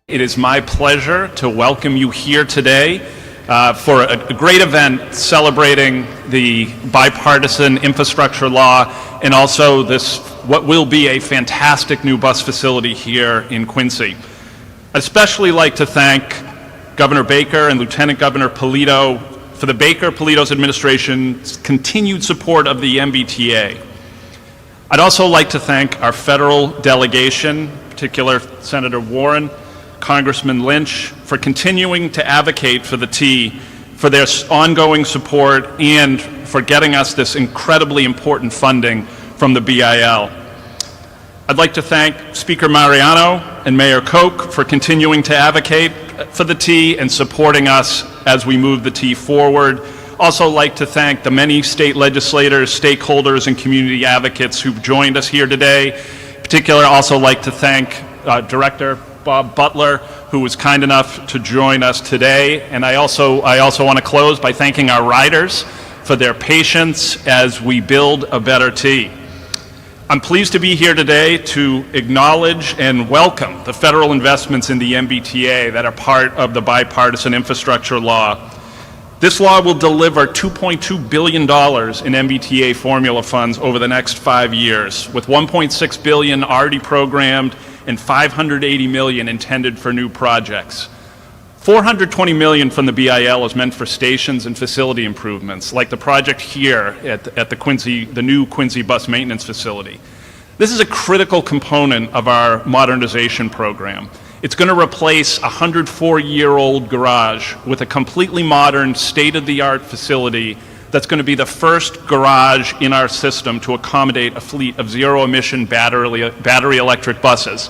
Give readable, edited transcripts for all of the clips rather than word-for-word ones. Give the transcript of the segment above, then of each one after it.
It is my pleasure to welcome you here today for a great event celebrating the bipartisan infrastructure law and also what will be a fantastic new bus facility here in Quincy. I'd especially like to thank Governor Baker and Lieutenant Governor Polito for the Baker-Polito's administration's continued support of the MBTA. I'd also like to thank our federal delegation, in particular Senator Warren, Congressman Lynch, for continuing to advocate for the T, for their ongoing support, and for getting us this incredibly important funding from the BIL. I'd like to thank Speaker Mariano and Mayor Koch for continuing to advocate for the T and supporting us as we move the T forward. Also like to thank the many state legislators, stakeholders, and community advocates who've joined us here today. In particular, also like to thank Director Bob Butler, who was kind enough to join us today. And I also want to close by thanking our riders for their patience as we build a better T. I'm pleased to be here today to acknowledge and welcome the federal investments in the MBTA that are part of the bipartisan infrastructure law. This law will deliver $2.2 billion in MBTA formula funds over the next 5 years, with $1.6 billion already programmed and $580 million intended for new projects. $420 million from the BIL is meant for stations and facility improvements, like the project here at the new Quincy bus maintenance facility. This is a critical component of our modernization program. It's going to replace a 104-year-old garage with a completely modern, state-of-the-art facility that's going to be the first garage in our system to accommodate a fleet of zero-emission battery electric buses.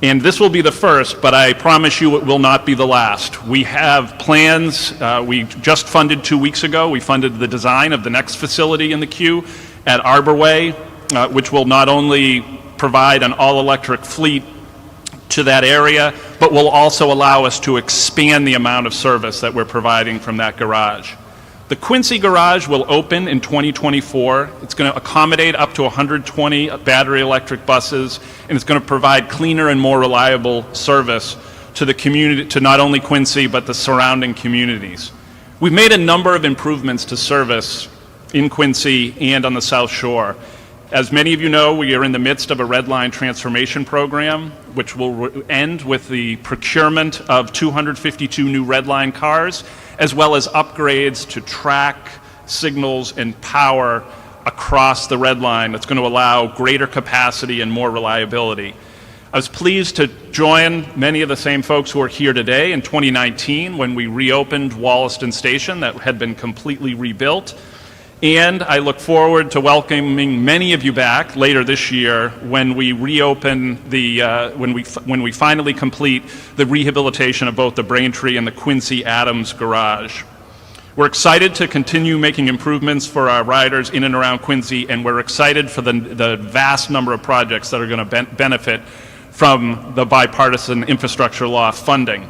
And this will be the first, but I promise you it will not be the last. We have plans. We just funded 2 weeks ago. We funded the design of the next facility in the queue at Arbor Way, which will not only provide an all-electric fleet to that area, but will also allow us to expand the amount of service that we're providing from that garage. The Quincy garage will open in 2024. It's going to accommodate up to 120 battery electric buses, and it's going to provide cleaner and more reliable service to the community, to not only Quincy, but the surrounding communities. We've made a number of improvements to service in Quincy and on the South Shore. As many of you know, we are in the midst of a Red Line transformation program, which will end with the procurement of 252 new Red Line cars, as well as upgrades to track, signals, and power across the Red Line that's going to allow greater capacity and more reliability. I was pleased to join many of the same folks who are here today in 2019 when we reopened Wollaston Station that had been completely rebuilt. And I look forward to welcoming many of you back later this year when we reopen when we finally complete the rehabilitation of both the Braintree and the Quincy Adams garage. We're excited to continue making improvements for our riders in and around Quincy, and we're excited for the vast number of projects that are going to benefit from the bipartisan infrastructure law funding.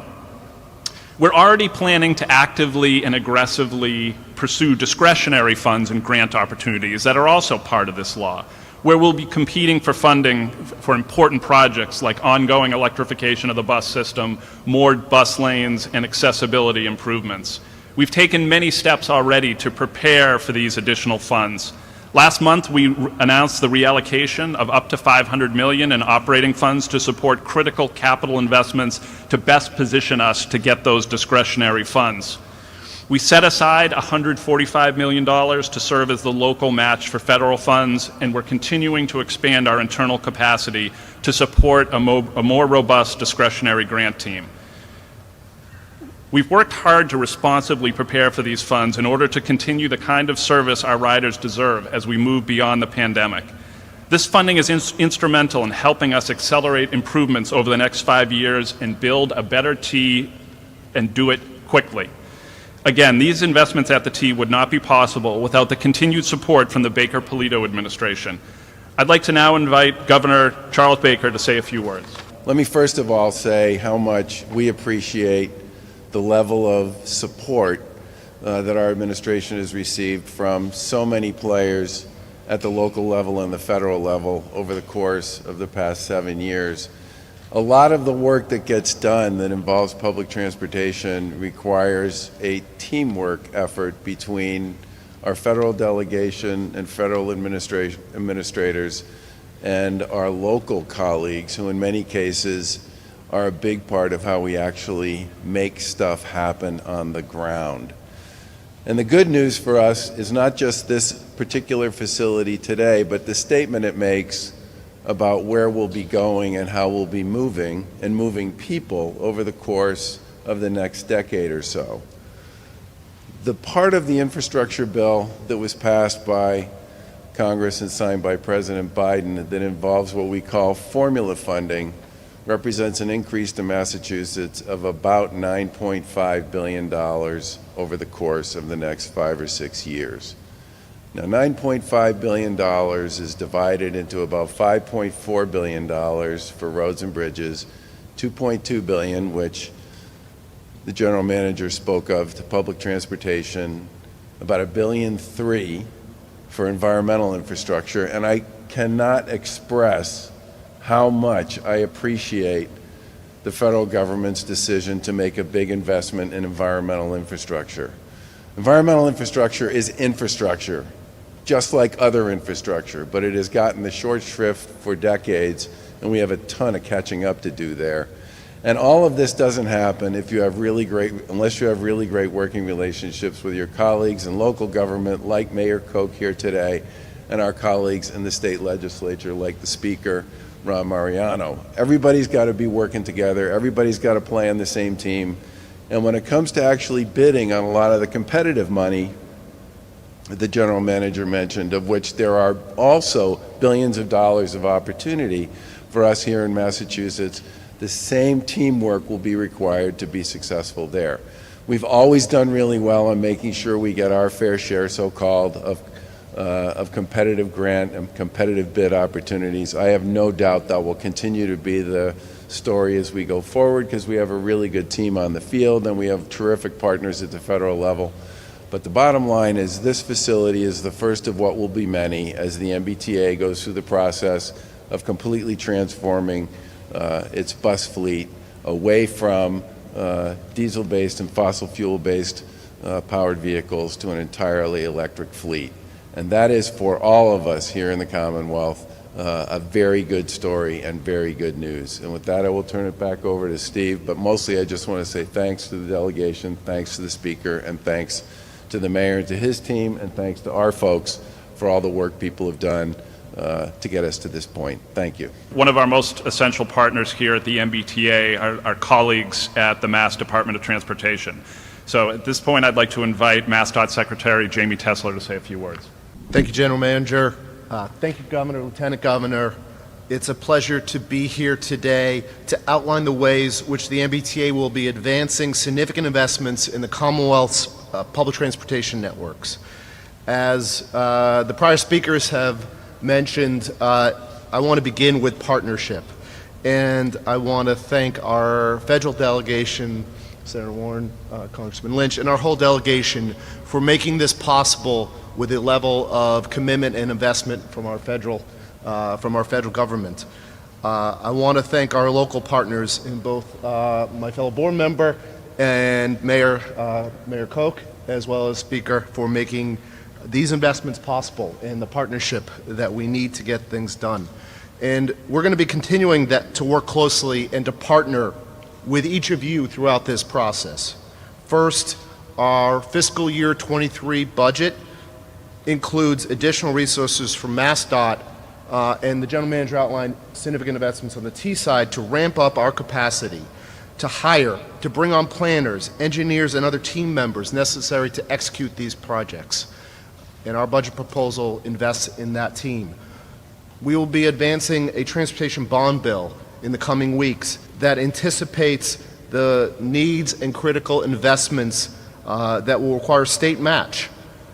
We're already planning to actively and aggressively pursue discretionary funds and grant opportunities that are also part of this law, where we'll be competing for funding for important projects like ongoing electrification of the bus system, more bus lanes, and accessibility improvements. We've taken many steps already to prepare for these additional funds. Last month, we announced the reallocation of up to $500 million in operating funds to support critical capital investments to best position us to get those discretionary funds. We set aside $145 million to serve as the local match for federal funds, and we're continuing to expand our internal capacity to support a more robust discretionary grant team. We've worked hard to responsibly prepare for these funds in order to continue the kind of service our riders deserve as we move beyond the pandemic. This funding is instrumental in helping us accelerate improvements over the next 5 years and build a better T and do it quickly. Again, these investments at the T would not be possible without the continued support from the Baker-Polito administration. I'd like to now invite Governor Charles Baker to say a few words. Let me first of all say how much we appreciate the level of support that our administration has received from so many players at the local level and the federal level over the course of the past 7 years. A lot of the work that gets done that involves public transportation requires a teamwork effort between our federal delegation and federal administrators and our local colleagues, who in many cases are a big part of how we actually make stuff happen on the ground. And the good news for us is not just this particular facility today, but the statement it makes about where we'll be going and how we'll be moving, and moving people over the course of the next decade or so. The part of the infrastructure bill that was passed by Congress and signed by President Biden that involves what we call formula funding represents an increase to Massachusetts of about $9.5 billion over the course of the next 5 or 6 years. Now, $9.5 billion is divided into about $5.4 billion for roads and bridges, $2.2 billion, which the general manager spoke of, to public transportation, about $1.3 billion for environmental infrastructure, and I cannot express how much I appreciate the federal government's decision to make a big investment in environmental infrastructure. Environmental infrastructure is infrastructure, just like other infrastructure, but it has gotten the short shrift for decades, and we have a ton of catching up to do there. And all of this doesn't happen unless you have really great working relationships with your colleagues in local government, like Mayor Koch here today, and our colleagues in the state legislature, like the Speaker, Ron Mariano. Everybody's got to be working together. Everybody's got to play on the same team. And when it comes to actually bidding on a lot of the competitive money the general manager mentioned, of which there are also billions of dollars of opportunity for us here in Massachusetts, the same teamwork will be required to be successful there. We've always done really well on making sure we get our fair share, so-called, of competitive grant and competitive bid opportunities. I have no doubt that will continue to be the story as we go forward, because we have a really good team on the field and we have terrific partners at the federal level. But the bottom line is this facility is the first of what will be many as the MBTA goes through the process of completely transforming its bus fleet away from diesel-based and fossil fuel-based powered vehicles to an entirely electric fleet. And that is, for all of us here in the Commonwealth, a very good story and very good news. And with that, I will turn it back over to Steve. But mostly, I just want to say thanks to the delegation, thanks to the Speaker, and thanks to the Mayor and to his team, and thanks to our folks for all the work people have done to get us to this point. Thank you. One of our most essential partners here at the MBTA are our colleagues at the Mass Department of Transportation. So at this point, I'd like to invite MassDOT Secretary Jamie Tesler to say a few words. Thank you, General Manager. Thank you, Governor, Lieutenant Governor. It's a pleasure to be here today to outline the ways which the MBTA will be advancing significant investments in the Commonwealth's public transportation networks. As the prior speakers have mentioned, I want to begin with partnership. And I want to thank our federal delegation, Senator Warren, Congressman Lynch, and our whole delegation for making this possible with a level of commitment and investment from our federal government. I want to thank our local partners in both my fellow board member and Mayor Koch, as well as Speaker, for making these investments possible and the partnership that we need to get things done. And we're going to be continuing to work closely and to partner with each of you throughout this process. First, our fiscal year 23 budget includes additional resources from MassDOT, and the General Manager outlined significant investments on the T side to ramp up our capacity to hire, to bring on planners, engineers, and other team members necessary to execute these projects. And our budget proposal invests in that team. We will be advancing a transportation bond bill in the coming weeks that anticipates the needs and critical investments that will require state match,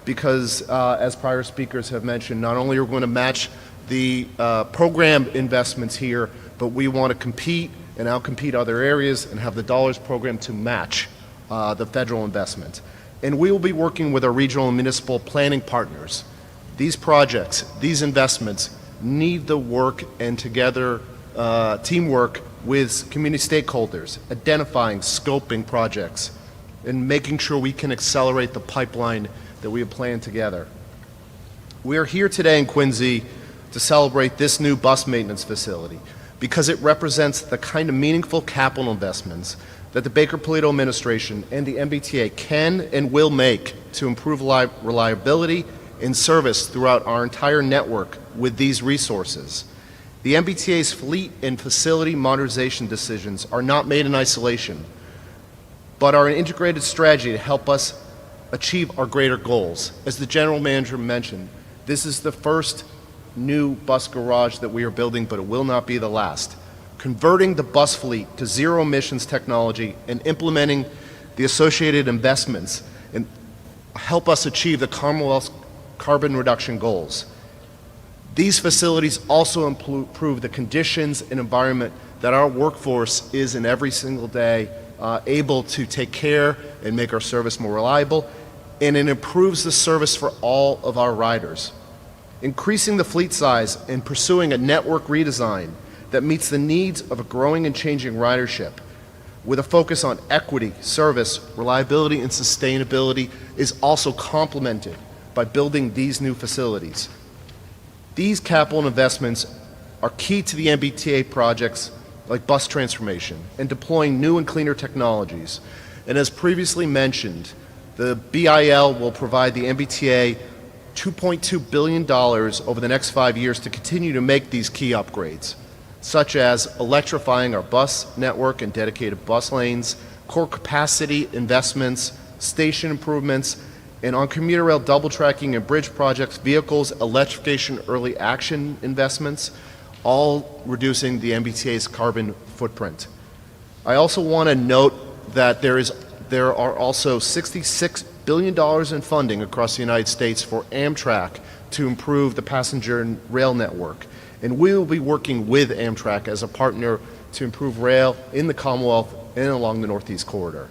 because as prior speakers have mentioned, not only are we going to match the program investments here, but we want to compete and outcompete other areas and have the dollars program to match the federal investment. And we will be working with our regional and municipal planning partners. These projects, these investments need the work and together teamwork with community stakeholders, identifying, scoping projects, and making sure we can accelerate the pipeline that we have planned together. We are here today in Quincy to celebrate this new bus maintenance facility because it represents the kind of meaningful capital investments that the Baker-Polito administration and the MBTA can and will make to improve reliability and service throughout our entire network with these resources. The MBTA's fleet and facility modernization decisions are not made in isolation, but are an integrated strategy to help us achieve our greater goals. As the general manager mentioned, this is the first new bus garage that we are building, but it will not be the last. Converting the bus fleet to zero emissions technology and implementing the associated investments and help us achieve the Commonwealth's carbon reduction goals. These facilities also improve the conditions and environment that our workforce is in every single day able to take care and make our service more reliable, and it improves the service for all of our riders. Increasing the fleet size and pursuing a network redesign that meets the needs of a growing and changing ridership with a focus on equity, service, reliability, and sustainability is also complemented by building these new facilities. These capital investments are key to the MBTA projects like bus transformation and deploying new and cleaner technologies. And as previously mentioned, the BIL will provide the MBTA $2.2 billion over the next 5 years to continue to make these key upgrades, such as electrifying our bus network and dedicated bus lanes, core capacity investments, station improvements, and on commuter rail double tracking and bridge projects, vehicles, electrification, early action investments, all reducing the MBTA's carbon footprint. I also want to note that there are also $66 billion in funding across the United States for Amtrak to improve the passenger and rail network. And we will be working with Amtrak as a partner to improve rail in the Commonwealth and along the Northeast Corridor.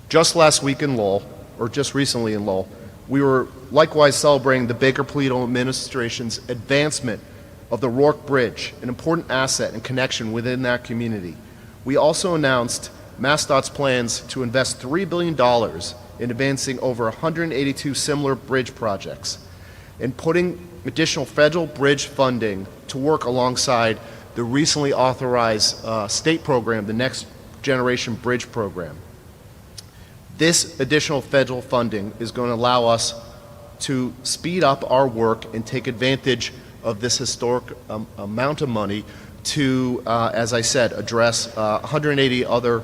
Just last week in Lowell, or just recently in Lowell, we were likewise celebrating the Baker-Polito administration's advancement of the Rourke Bridge, an important asset and connection within that community. We also announced MassDOT's plans to invest $3 billion in advancing over 182 similar bridge projects and putting additional federal bridge funding to work alongside the recently authorized state program, the Next Generation Bridge Program. This additional federal funding is going to allow us to speed up our work and take advantage of this historic amount of money to, as I said, address 180 other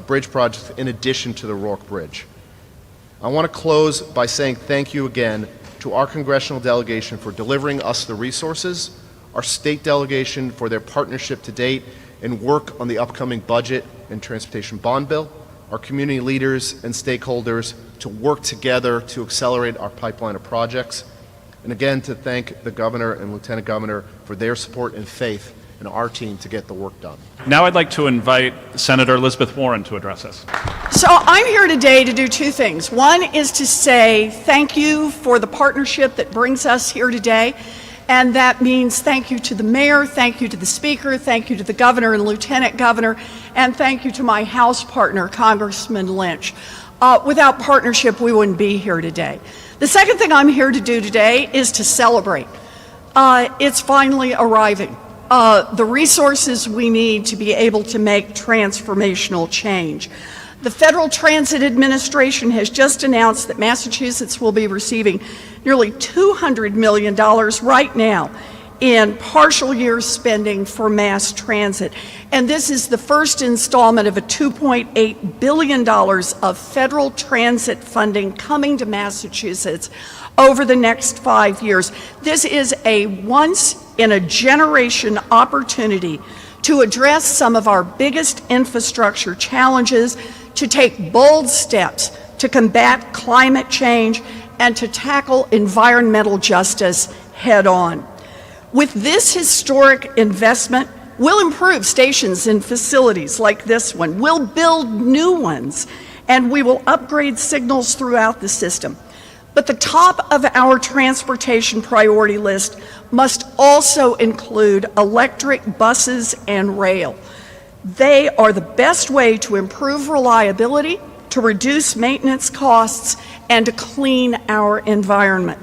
bridge projects in addition to the Rourke Bridge. I want to close by saying thank you again to our congressional delegation for delivering us the resources, our state delegation for their partnership to date and work on the upcoming budget and transportation bond bill, our community leaders and stakeholders to work together to accelerate our pipeline of projects, and again to thank the Governor and Lieutenant Governor for their support and faith in our team to get the work done. Now I'd like to invite Senator Elizabeth Warren to address us. So I'm here today to do two things. One is to say thank you for the partnership that brings us here today. And that means thank you to the mayor, thank you to the speaker, thank you to the governor and lieutenant governor, and thank you to my House partner, Congressman Lynch. Without partnership, we wouldn't be here today. The second thing I'm here to do today is to celebrate. It's finally arriving. The resources we need to be able to make transformational change. The Federal Transit Administration has just announced that Massachusetts will be receiving nearly $200 million right now in partial year spending for mass transit. And this is the first installment of a $2.8 billion of federal transit funding coming to Massachusetts over the next 5 years. This is a once-in-a-generation opportunity to address some of our biggest infrastructure challenges, to take bold steps to combat climate change, and to tackle environmental justice head-on. With this historic investment, we'll improve stations and facilities like this one. We'll build new ones, and we will upgrade signals throughout the system. But the top of our transportation priority list must also include electric buses and rail. They are the best way to improve reliability, to reduce maintenance costs, and to clean our environment.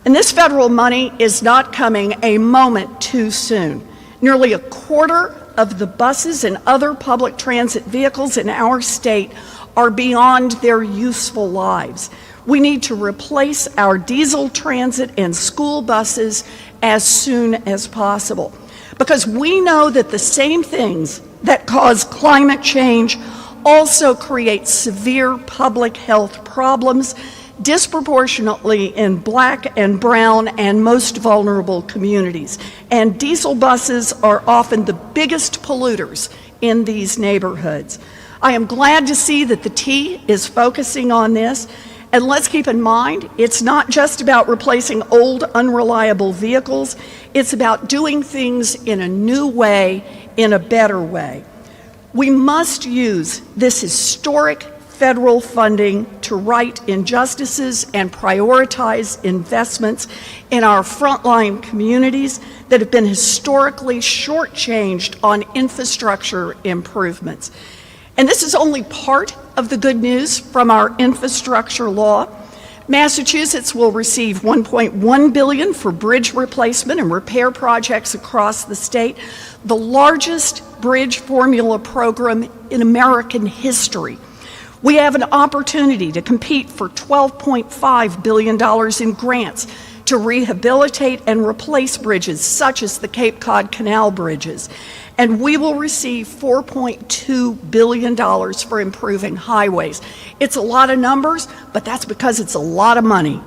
And this federal money is not coming a moment too soon. Nearly a quarter of the buses and other public transit vehicles in our state are beyond their useful lives. We need to replace our diesel transit and school buses as soon as possible, because we know that the same things that cause climate change also create severe public health problems disproportionately in Black and brown and most vulnerable communities. And diesel buses are often the biggest polluters in these neighborhoods. I am glad to see that the T is focusing on this. And let's keep in mind, it's not just about replacing old, unreliable vehicles. It's about doing things in a new way, in a better way. We must use this historic federal funding to right injustices and prioritize investments in our frontline communities that have been historically shortchanged on infrastructure improvements. And this is only part of the good news from our infrastructure law. Massachusetts will receive $1.1 billion for bridge replacement and repair projects across the state, the largest bridge formula program in American history. We have an opportunity to compete for $12.5 billion in grants to rehabilitate and replace bridges such as the Cape Cod Canal bridges. And we will receive $4.2 billion for improving highways. It's a lot of numbers, but that's because it's a lot of money.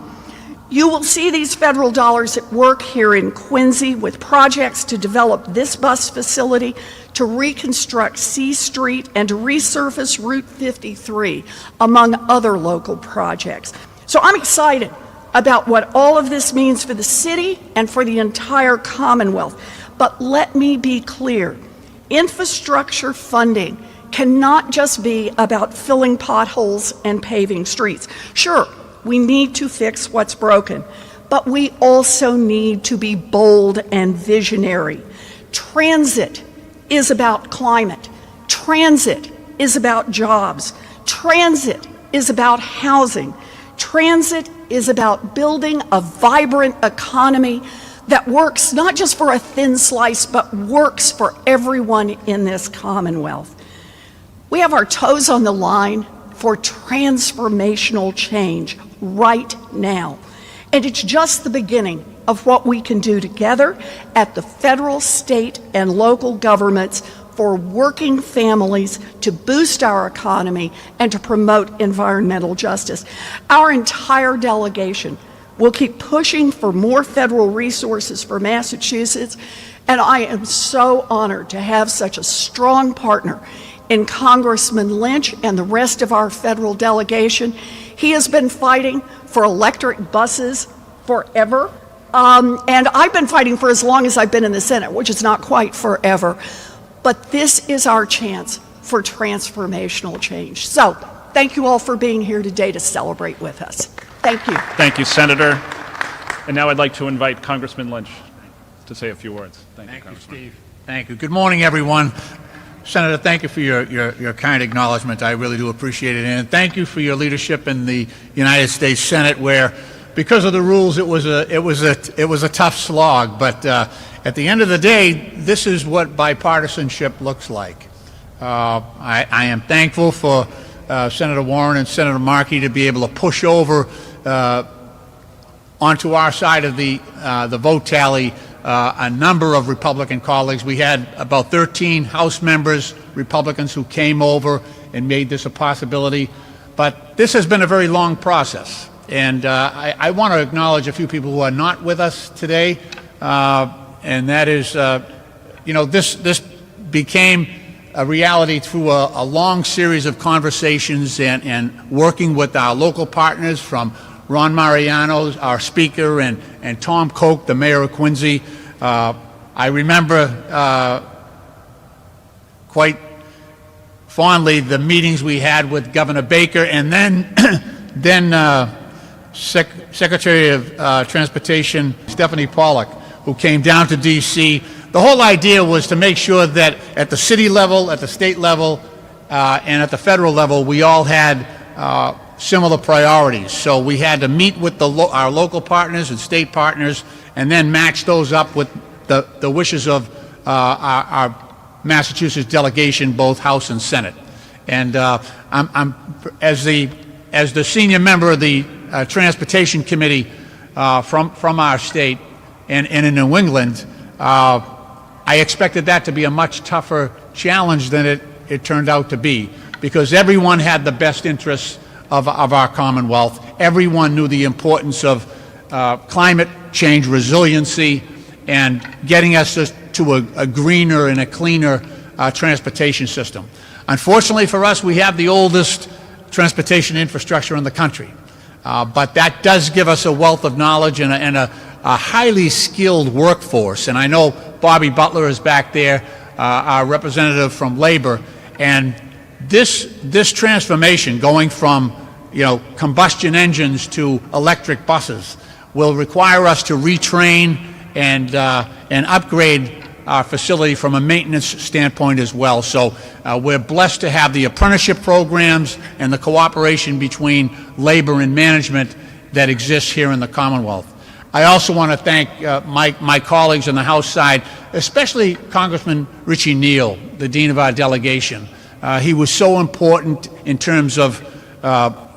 You will see these federal dollars at work here in Quincy with projects to develop this bus facility, to reconstruct C Street, and to resurface Route 53, among other local projects. So I'm excited about what all of this means for the city and for the entire Commonwealth. But let me be clear, infrastructure funding cannot just be about filling potholes and paving streets. Sure, we need to fix what's broken, but we also need to be bold and visionary. Transit is about climate. Transit is about jobs. Transit is about housing. Transit is about building a vibrant economy that works not just for a thin slice, but works for everyone in this Commonwealth. We have our toes on the line for transformational change right now. And it's just the beginning of what we can do together at the federal, state, and local governments for working families to boost our economy and to promote environmental justice. Our entire delegation will keep pushing for more federal resources for Massachusetts, and I am so honored to have such a strong partner in Congressman Lynch and the rest of our federal delegation. He has been fighting for electric buses forever, and I've been fighting for as long as I've been in the Senate, which is not quite forever. But this is our chance for transformational change. So thank you all for being here today to celebrate with us. Thank you. Thank you, Senator. And now I'd like to invite Congressman Lynch to say a few words. Thank you, Congressman. Steve. Thank you. Good morning, everyone. Senator, thank you for your kind acknowledgement. I really do appreciate it. And thank you for your leadership in the United States Senate, where, because of the rules, it was a tough slog. But at the end of the day, this is what bipartisanship looks like. I am thankful for Senator Warren and Senator Markey to be able to push over onto our side of the vote tally a number of Republican colleagues. We had about 13 House members, Republicans, who came over and made this a possibility. But this has been a very long process. And I want to acknowledge a few people who are not with us today. And that is, this became a reality through a long series of conversations and working with our local partners, from Ron Mariano, our Speaker, and Tom Koch, the Mayor of Quincy. I remember quite fondly the meetings we had with Governor Baker, and then Secretary of Transportation Stephanie Pollack, who came down to D.C. the whole idea was to make sure that at the city level, at the state level, and at the federal level, we all had similar priorities. So we had to meet with our local partners and state partners, and then match those up with the wishes of our Massachusetts delegation, both House and Senate. And I'm as the senior member of the Transportation Committee from our state and in New England, I expected that to be a much tougher challenge than it turned out to be, because everyone had the best interests of our Commonwealth. Everyone knew the importance of climate change resiliency and getting us to a greener and a cleaner transportation system. Unfortunately for us, we have the oldest transportation infrastructure in the country, but that does give us a wealth of knowledge and a highly skilled workforce. And I know Bobby Butler is back there, our representative from Labor, and this transformation, going from combustion engines to electric buses, will require us to retrain and upgrade our facility from a maintenance standpoint as well. So we're blessed to have the apprenticeship programs and the cooperation between labor and management that exists here in the Commonwealth. I also want to thank my colleagues on the House side, especially Congressman Richie Neal, the dean of our delegation. He was so important in terms of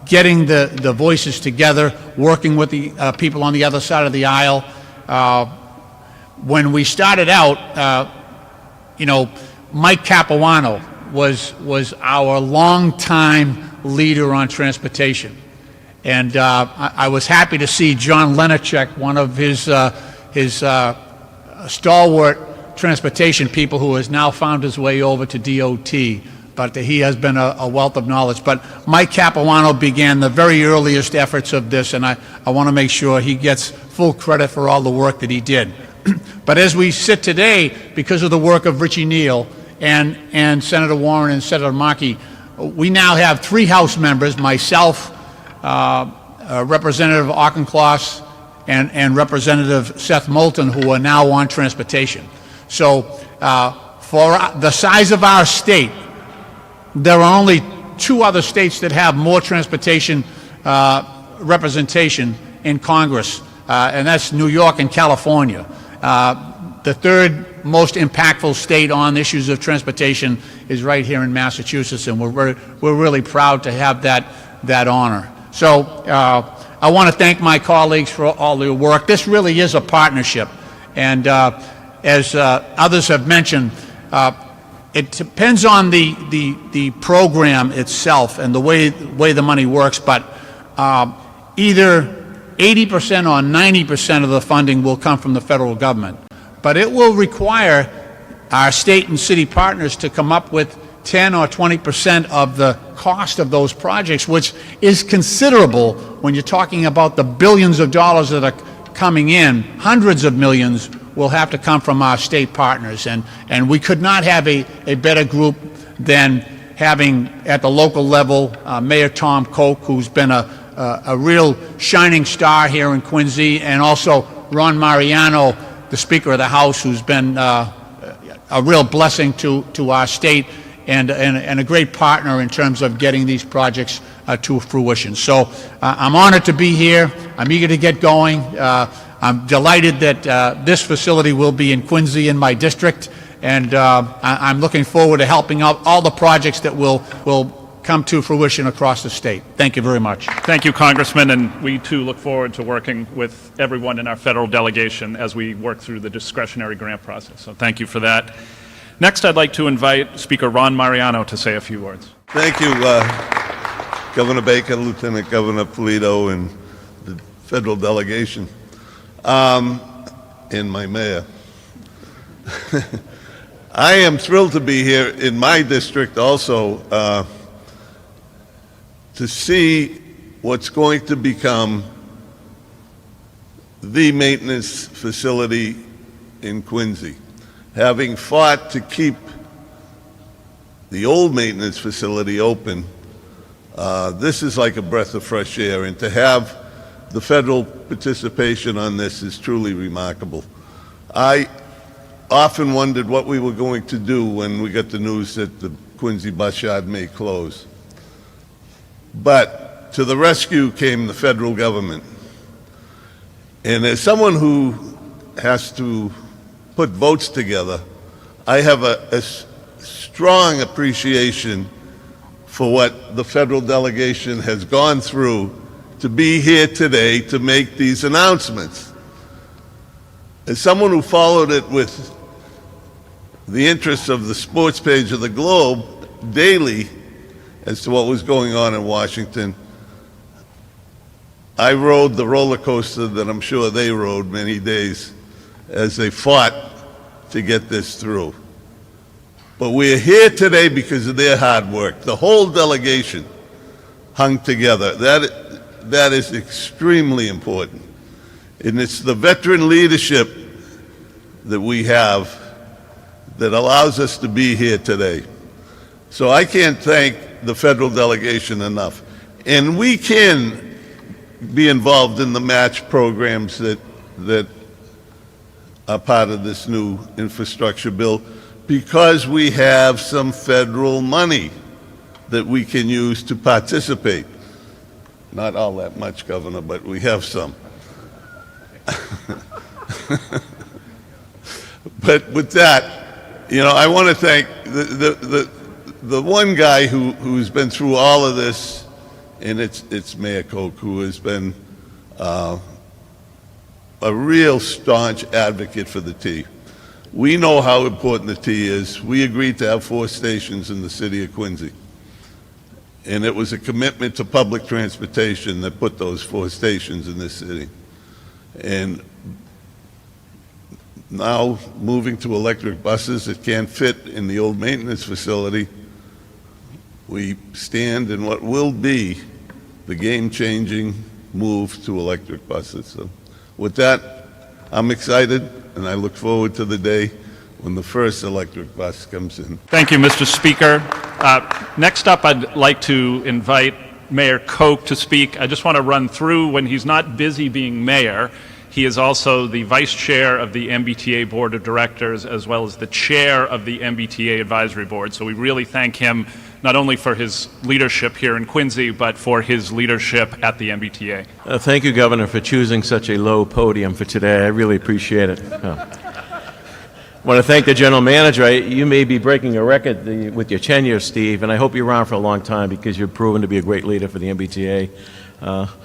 getting the voices together, working with the people on the other side of the aisle. When we started out, Mike Capuano was our longtime leader on transportation. And I was happy to see John Lenachek, one of his stalwart transportation people, who has now found his way over to DOT. But he has been a wealth of knowledge. But Mike Capuano began the very earliest efforts of this, and I want to make sure he gets full credit for all the work that he did. But as we sit today, because of the work of Richie Neal and Senator Warren and Senator Markey, we now have 3 House members, myself, Representative Auchincloss, and Representative Seth Moulton, who are now on transportation. So for the size of our state, there are only 2 other states that have more transportation representation in Congress, and that's New York and California. The third most impactful state on issues of transportation is right here in Massachusetts, and we're really proud to have that honor. So I want to thank my colleagues for all their work. This really is a partnership, and as others have mentioned, it depends on the program itself and the way the money works, but either 80% or 90% of the funding will come from the federal government. But it will require our state and city partners to come up with 10 or 20% of the cost of those projects, which is considerable when you're talking about the billions of dollars that are coming in. Hundreds of millions will have to come from our state partners, and we could not have a better group than having at the local level Mayor Tom Koch, who's been a real shining star here in Quincy, and also Ron Mariano, the Speaker of the House, who's been a real blessing to our state and a great partner in terms of getting these projects to fruition. So I'm honored to be here. I'm eager to get going. I'm delighted that this facility will be in Quincy, in my district, and I'm looking forward to helping out all the projects that will come to fruition across the state. Thank you very much. Thank you, Congressman, and we too look forward to working with everyone in our federal delegation as we work through the discretionary grant process. So thank you for that. Next, I'd like to invite Speaker Ron Mariano to say a few words. Thank you, Governor Baker, Lieutenant Governor Polito, and the federal delegation, and my mayor. I am thrilled to be here in my district also to see what's going to become the maintenance facility in Quincy. Having fought to keep the old maintenance facility open, this is like a breath of fresh air, and to have the federal participation on this is truly remarkable. I often wondered what we were going to do when we got the news that the Quincy bus yard may close. But to the rescue came the federal government. And as someone who has to put votes together, I have a strong appreciation for what the federal delegation has gone through to be here today to make these announcements. As someone who followed it with the interests of the sports page of the Globe daily as to what was going on in Washington, I rode the roller coaster that I'm sure they rode many days as they fought to get this through. But we're here today because of their hard work. The whole delegation hung together. That is extremely important. And it's the veteran leadership that we have that allows us to be here today. So I can't thank the federal delegation enough. And we can be involved in the match programs that are part of this new infrastructure bill because we have some federal money that we can use to participate. Not all that much, Governor, but we have some. But with that, you know, I want to thank the one guy who's been through all of this, and it's Mayor Koch, who has been a real staunch advocate for the T. We know how important the T is. We agreed to have 4 stations in the city of Quincy. And it was a commitment to public transportation that put those 4 stations in this city. And now moving to electric buses that can't fit in the old maintenance facility, we stand in what will be the game-changing move to electric buses. So with that, I'm excited, and I look forward to the day when the first electric bus comes in. Thank you, Mr. Speaker. Next up, I'd like to invite Mayor Koch to speak. I just want to run through, when he's not busy being mayor, he is also the vice chair of the MBTA Board of Directors, as well as the chair of the MBTA Advisory Board. So we really thank him not only for his leadership here in Quincy, but for his leadership at the MBTA. Thank you, Governor, for choosing such a low podium for today. I really appreciate it. I want to thank the general manager. You may be breaking a record with your tenure, Steve, and I hope you're around for a long time because you've proven to be a great leader for the MBTA.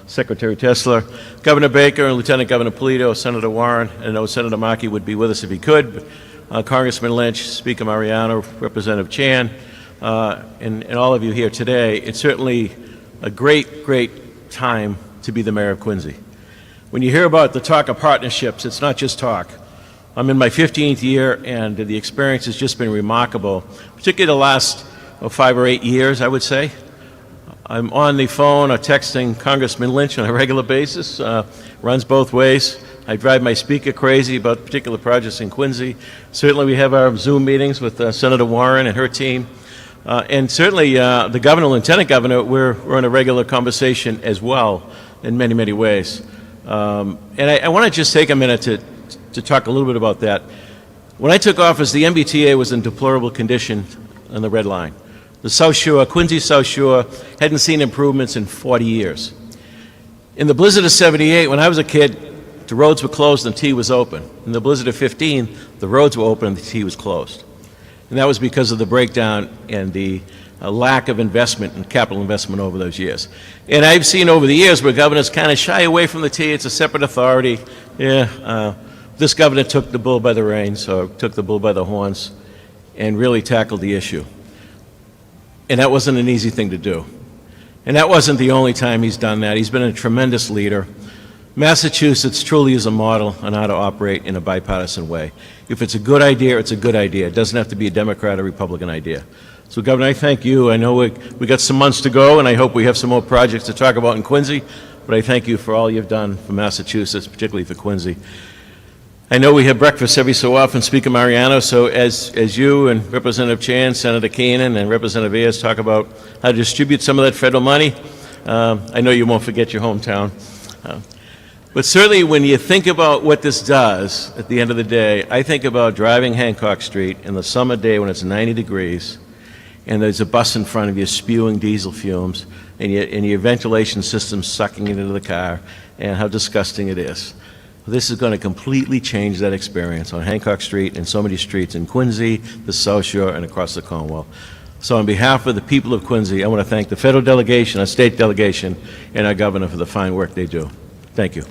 Secretary Tesler, Governor Baker, Lieutenant Governor Polito, Senator Warren. I know Senator Markey would be with us if he could, but Congressman Lynch, Speaker Mariano, Representative Chan, and all of you here today. It's certainly a great, great time to be the mayor of Quincy. When you hear about the talk of partnerships, it's not just talk. I'm in my 15th year, and the experience has just been remarkable, particularly the last 5 or 8 years, I would say. I'm on the phone or texting Congressman Lynch on a regular basis, runs both ways. I drive my speaker crazy about particular projects in Quincy. Certainly we have our Zoom meetings with Senator Warren and her team. And certainly the governor, lieutenant governor, we're in a regular conversation as well in many, many ways. And I want to just take a minute to talk a little bit about that. When I took office, the MBTA was in deplorable condition on the Red Line. The South Shore, Quincy South Shore, hadn't seen improvements in 40 years. In the blizzard of '78, when I was a kid, the roads were closed and the T was open. In the blizzard of '15, the roads were open and the T was closed. And that was because of the breakdown and the lack of investment and capital investment over those years. And I've seen over the years where governors kind of shy away from the T. It's a separate authority. This governor took the bull by the reins, or took the bull by the horns, and really tackled the issue. And that wasn't an easy thing to do. And that wasn't the only time he's done that. He's been a tremendous leader. Massachusetts truly is a model on how to operate in a bipartisan way. If it's a good idea, it's a good idea. It doesn't have to be a Democrat or Republican idea. So, Governor, I thank you. I know we got some months to go, and I hope we have some more projects to talk about in Quincy, but I thank you for all you've done for Massachusetts, particularly for Quincy. I know we have breakfast every so often, Speaker Mariano, so as you and Representative Chan, Senator Keenan, and Representative Ayers talk about how to distribute some of that federal money, I know you won't forget your hometown. But certainly, when you think about what this does at the end of the day, I think about driving Hancock Street in the summer day when it's 90 degrees, and there's a bus in front of you spewing diesel fumes, and your ventilation system sucking it into the car, and how disgusting it is. This is going to completely change that experience on Hancock Street and so many streets in Quincy, the South Shore, and across the Commonwealth. So on behalf of the people of Quincy, I want to thank the federal delegation, our state delegation, and our governor for the fine work they do. Thank you.